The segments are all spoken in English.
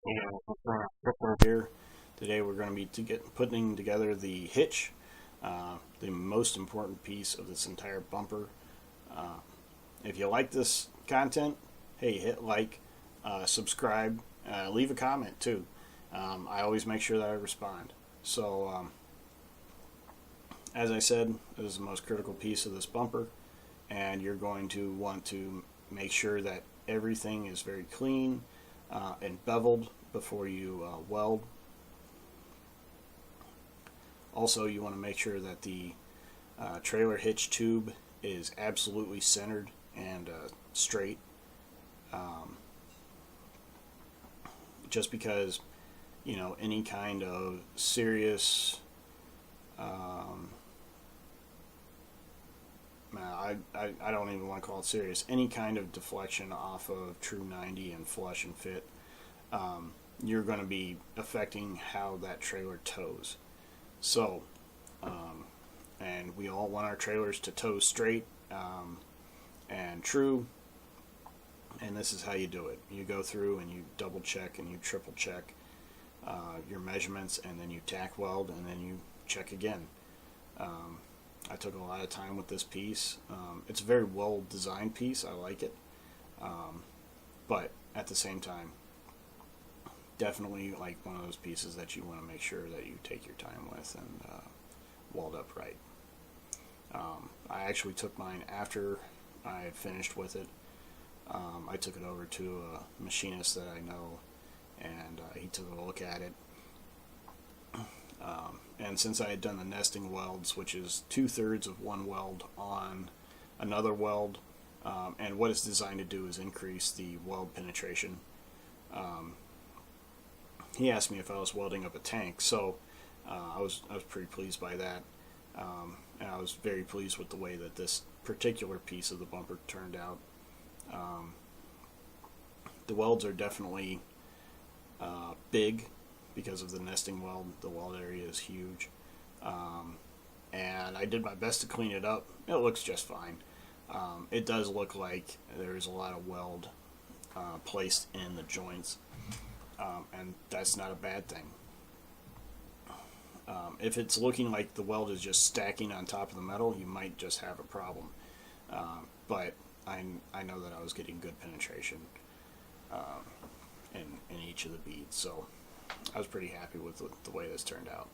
Here today we're going to be putting together the hitch, the most important piece of this entire bumper. Uh, if you like this content, hey, hit like, subscribe, leave a comment too. I always make sure that I respond. So, as I said, this is the most critical piece of this bumper, and you're going to want to make sure that everything is very clean and beveled before you weld. Also, you want to make sure that the trailer hitch tube is absolutely centered and straight. Um, just because, any kind of serious, um, I don't even want to call it serious, any kind of deflection off of True 90 and flush and fit, you're going to be affecting how that trailer tows. So, um, and we all want our trailers to tow straight and true, and this is how you do it. You go through and you double check and you triple check your measurements, and then you tack weld, and then you check again. Um, I took a lot of time with this piece. It's a very well designed piece. I like it, but at the same time, definitely like one of those pieces that you want to make sure that you take your time with and weld up right. I actually took mine after I had finished with it. I took it over to a machinist that I know, and he took a look at it. And since I had done the nesting welds, which is 2/3 of one weld on another weld, and what it's designed to do is increase the weld penetration. Um, he asked me if I was welding up a tank, so I was pretty pleased by that, and I was very pleased with the way that this particular piece of the bumper turned out. Um, the welds are definitely big because of the nesting weld. The weld area is huge, um, and I did my best to clean it up. It looks just fine. It does look like there's a lot of weld placed in the joints, and that's not a bad thing. If it's looking like the weld is just stacking on top of the metal, you might just have a problem. But I know that I was getting good penetration um, in each of the beads, so I was pretty happy with the way this turned out.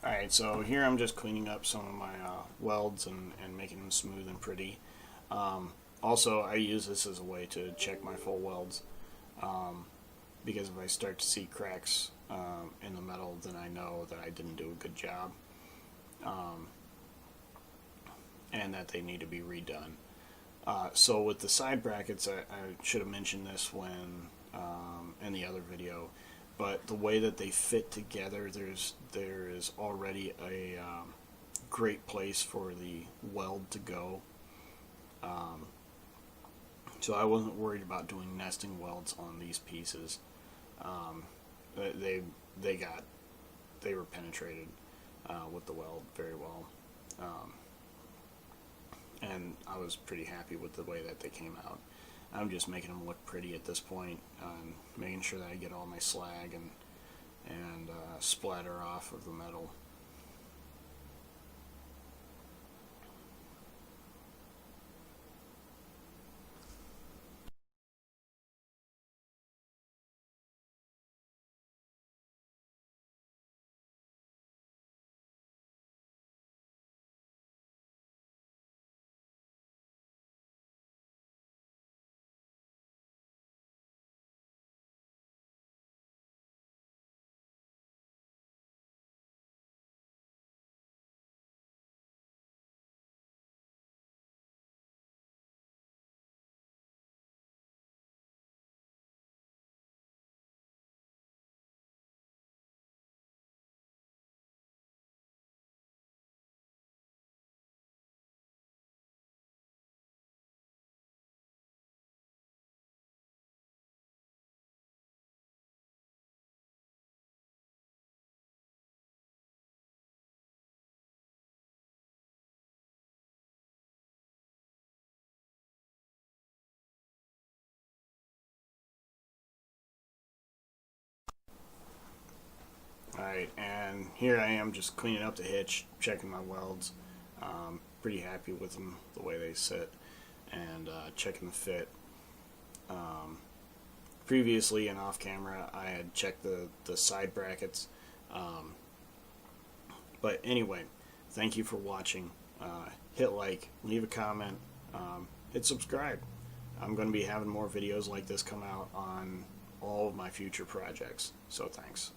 Alright, so here I'm just cleaning up some of my welds and making them smooth and pretty. Also, I use this as a way to check my full welds, um, because if I start to see cracks in the metal, then I know that I didn't do a good job. Um, and that they need to be redone. So with the side brackets, I should have mentioned this when in the other video, but the way that they fit together, there is already a great place for the weld to go. So I wasn't worried about doing nesting welds on these pieces. They were penetrated with the weld very well. And I was pretty happy with the way that they came out. I'm just making them look pretty at this point, making sure that I get all my slag and splatter off of the metal. Alright, and here I am just cleaning up the hitch, checking my welds. Pretty happy with them, the way they sit, and checking the fit. Previously and off camera, I had checked the side brackets. But anyway, thank you for watching. Hit like, leave a comment, hit subscribe. I'm going to be having more videos like this come out on all of my future projects. So thanks.